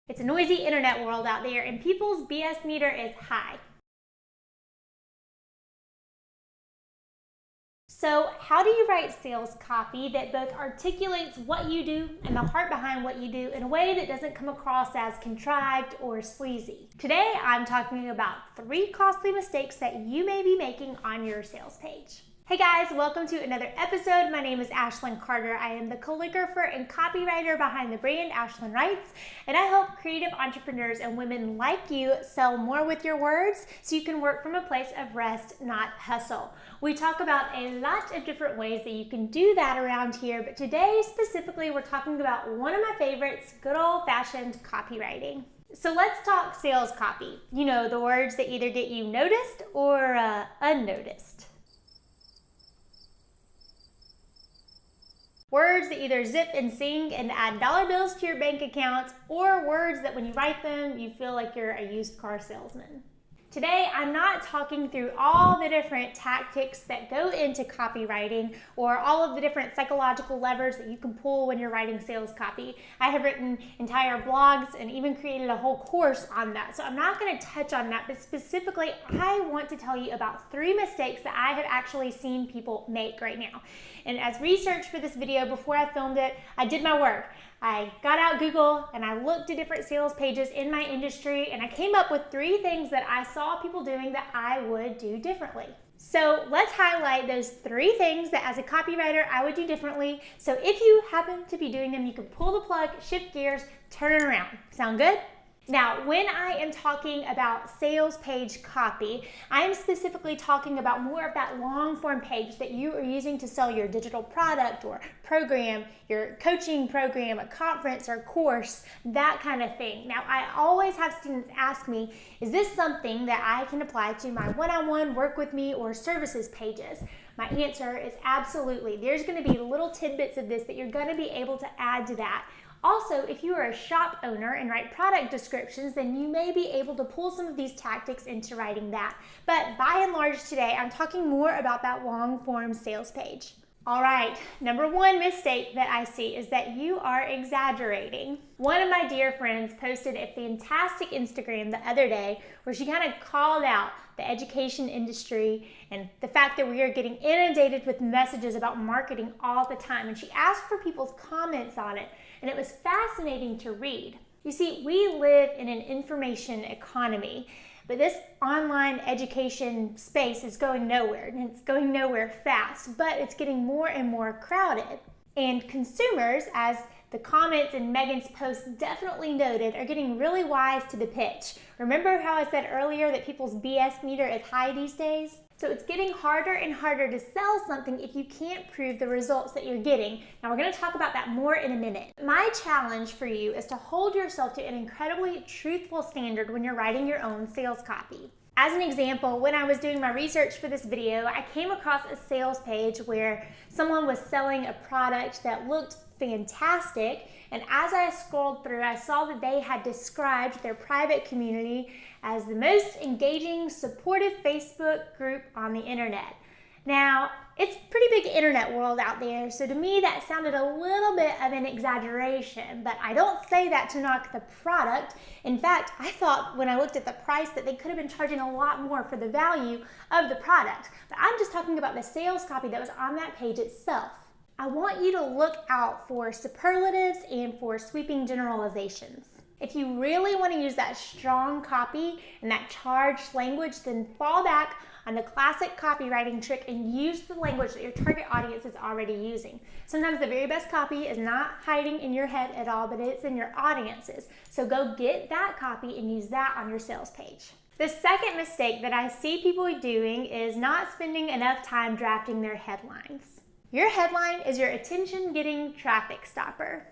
It's a noisy internet world out there, and people's BS meter is high. So how do you write sales copy that both articulates what you do and the heart behind what you do in a way that doesn't come across as contrived or sleazy? Today, I'm talking about 3 costly mistakes that you may be making on your sales page. Hey guys, welcome to another episode. My name is Ashlyn Carter. I am the calligrapher and copywriter behind the brand Ashlyn Writes, and I help creative entrepreneurs and women like you sell more with your words so you can work from a place of rest, not hustle. We talk about a lot of different ways that you can do that around here, but today specifically we're talking about one of my favorites, good old-fashioned copywriting. So let's talk sales copy. You know, the words that either get you noticed or unnoticed. Words that either zip and sing and add dollar bills to your bank account, or words that when you write them, you feel like you're a used car salesman. Today, I'm not talking through all the different tactics that go into copywriting or all of the different psychological levers that you can pull when you're writing sales copy. I have written entire blogs and even created a whole course on that. So I'm not going to touch on that, but specifically, I want to tell you about 3 mistakes that I have actually seen people make right now. And as research for this video, before I filmed it, I did my work. I got out Google and I looked at different sales pages in my industry, and I came up with 3 things that I saw people doing that I would do differently. So let's highlight those 3 things that as a copywriter I would do differently. So if you happen to be doing them, you can pull the plug, shift gears, turn it around. Sound good? Now, when I am talking about sales page copy, I am specifically talking about more of that long form page that you are using to sell your digital product or program, your coaching program, a conference or course, that kind of thing. Now, I always have students ask me, is this something that I can apply to my one-on-one work with me or services pages? My answer is absolutely. There's going to be little tidbits of this that you're going to be able to add to that. Also, if you are a shop owner and write product descriptions, then you may be able to pull some of these tactics into writing that. But by and large today, I'm talking more about that long form sales page. All right, number 1 mistake that I see is that you are exaggerating. One of my dear friends posted a fantastic Instagram the other day where she kind of called out the education industry and the fact that we are getting inundated with messages about marketing all the time. And she asked for people's comments on it, and it was fascinating to read. You see, we live in an information economy, but this online education space is going nowhere, and it's going nowhere fast, but it's getting more and more crowded. And consumers, as the comments in Megan's post definitely noted, are getting really wise to the pitch. Remember how I said earlier that people's BS meter is high these days? So it's getting harder and harder to sell something if you can't prove the results that you're getting. Now we're going to talk about that more in a minute. My challenge for you is to hold yourself to an incredibly truthful standard when you're writing your own sales copy. As an example, when I was doing my research for this video, I came across a sales page where someone was selling a product that looked fantastic, and as I scrolled through, I saw that they had described their private community as the most engaging, supportive Facebook group on the internet. Now, it's a pretty big internet world out there, so to me that sounded a little bit of an exaggeration, but I don't say that to knock the product. In fact, I thought when I looked at the price that they could have been charging a lot more for the value of the product, but I'm just talking about the sales copy that was on that page itself. I want you to look out for superlatives and for sweeping generalizations. If you really want to use that strong copy and that charged language, then fall back on the classic copywriting trick and use the language that your target audience is already using. Sometimes the very best copy is not hiding in your head at all, but it's in your audience's. So go get that copy and use that on your sales page. The second mistake that I see people doing is not spending enough time drafting their headlines. Your headline is your attention-getting traffic stopper.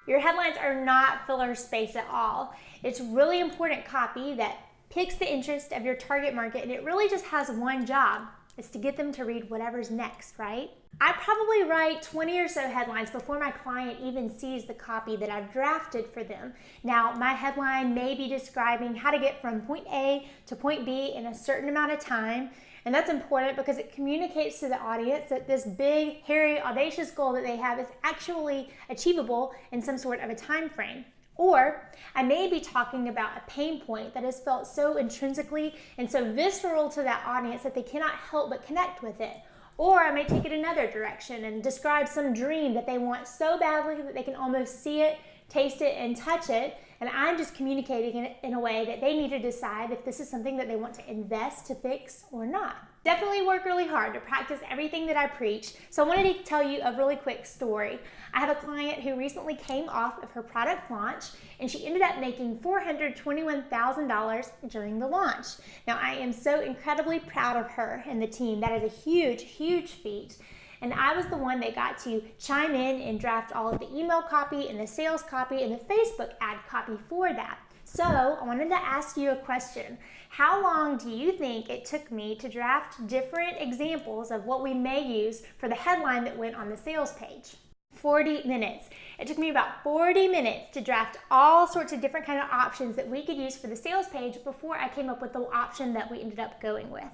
Your headlines are not filler space at all. It's really important copy that picks the interest of your target market, and it really just has one job: is to get them to read whatever's next, right? I probably write 20 or so headlines before my client even sees the copy that I've drafted for them. Now, my headline may be describing how to get from point A to point B in a certain amount of time. And that's important because it communicates to the audience that this big, hairy, audacious goal that they have is actually achievable in some sort of a time frame. Or I may be talking about a pain point that is felt so intrinsically and so visceral to that audience that they cannot help but connect with it. Or I may take it another direction and describe some dream that they want so badly that they can almost see it, taste it, and touch it. And I'm just communicating it in a way that they need to decide if this is something that they want to invest to fix or not. Definitely work really hard to practice everything that I preach. So I wanted to tell you a really quick story. I have a client who recently came off of her product launch and she ended up making $421,000 during the launch. Now I am so incredibly proud of her and the team. That is a huge, huge feat. And I was the one that got to chime in and draft all of the email copy and the sales copy and the Facebook ad copy for that. So I wanted to ask you a question. How long do you think it took me to draft different examples of what we may use for the headline that went on the sales page? 40 minutes. It took me about 40 minutes to draft all sorts of different kind of options that we could use for the sales page before I came up with the option that we ended up going with.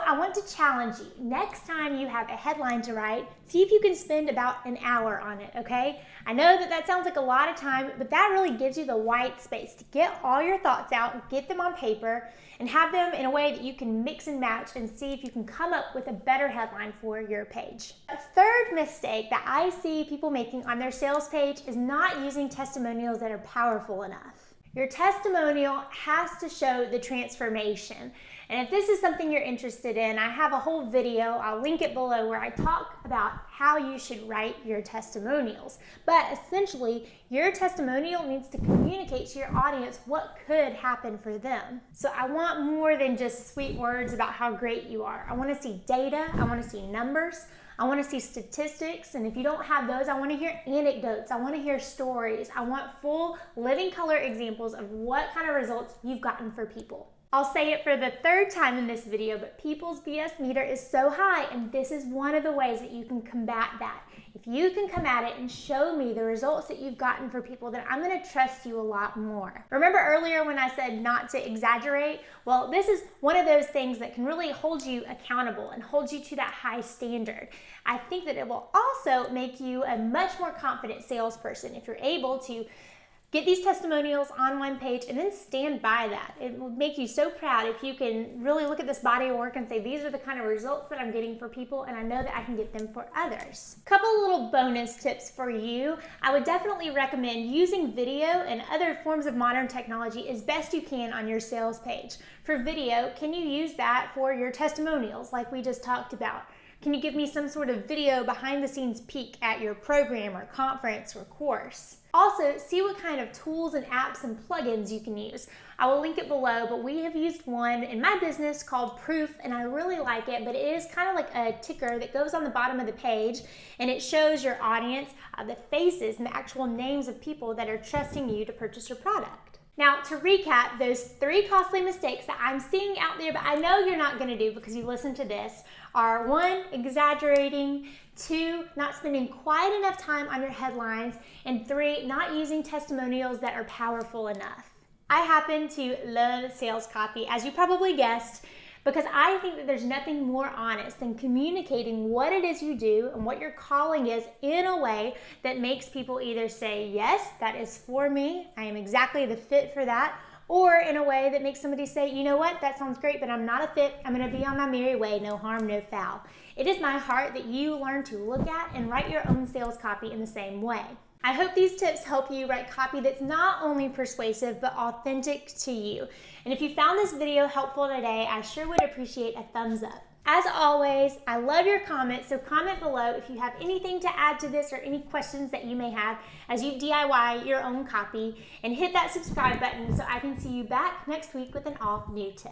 I want to challenge you. Next time you have a headline to write, see if you can spend about an hour on it, okay? I know that sounds like a lot of time, but that really gives you the white space to get all your thoughts out, get them on paper, and have them in a way that you can mix and match and see if you can come up with a better headline for your page. A third mistake that I see people making on their sales page is not using testimonials that are powerful enough. Your testimonial has to show the transformation. And if this is something you're interested in, I have a whole video, I'll link it below, where I talk about how you should write your testimonials. But essentially, your testimonial needs to communicate to your audience what could happen for them. So I want more than just sweet words about how great you are. I want to see data, I want to see numbers, I want to see statistics, and if you don't have those, I want to hear anecdotes, I want to hear stories, I want full living color examples of what kind of results you've gotten for people. I'll say it for the third time in this video, but people's BS meter is so high, and this is one of the ways that you can combat that. If you can come at it and show me the results that you've gotten for people, then I'm going to trust you a lot more. Remember earlier when I said not to exaggerate? Well, this is one of those things that can really hold you accountable and hold you to that high standard. I think that it will also make you a much more confident salesperson if you're able to get these testimonials on one page and then stand by that. It will make you so proud if you can really look at this body of work and say, these are the kind of results that I'm getting for people, and I know that I can get them for others. Couple little bonus tips for you. I would definitely recommend using video and other forms of modern technology as best you can on your sales page. For video, can you use that for your testimonials like we just talked about? Can you give me some sort of video behind the scenes peek at your program or conference or course? Also, see what kind of tools and apps and plugins you can use. I will link it below, but we have used one in my business called Proof, and I really like it, but it is kind of like a ticker that goes on the bottom of the page, and it shows your audience, the faces and the actual names of people that are trusting you to purchase your product. Now, to recap, those 3 costly mistakes that I'm seeing out there, but I know you're not going to do because you listened to this, are 1, exaggerating, 2, not spending quite enough time on your headlines, and 3, not using testimonials that are powerful enough. I happen to love sales copy, as you probably guessed, because I think that there's nothing more honest than communicating what it is you do and what your calling is in a way that makes people either say, yes, that is for me, I am exactly the fit for that, or in a way that makes somebody say, you know what, that sounds great, but I'm not a fit, I'm gonna be on my merry way, no harm, no foul. It is my heart that you learn to look at and write your own sales copy in the same way. I hope these tips help you write copy that's not only persuasive, but authentic to you. And if you found this video helpful today, I sure would appreciate a thumbs up. As always, I love your comments, so comment below if you have anything to add to this or any questions that you may have as you DIY your own copy, and hit that subscribe button so I can see you back next week with an all new tip.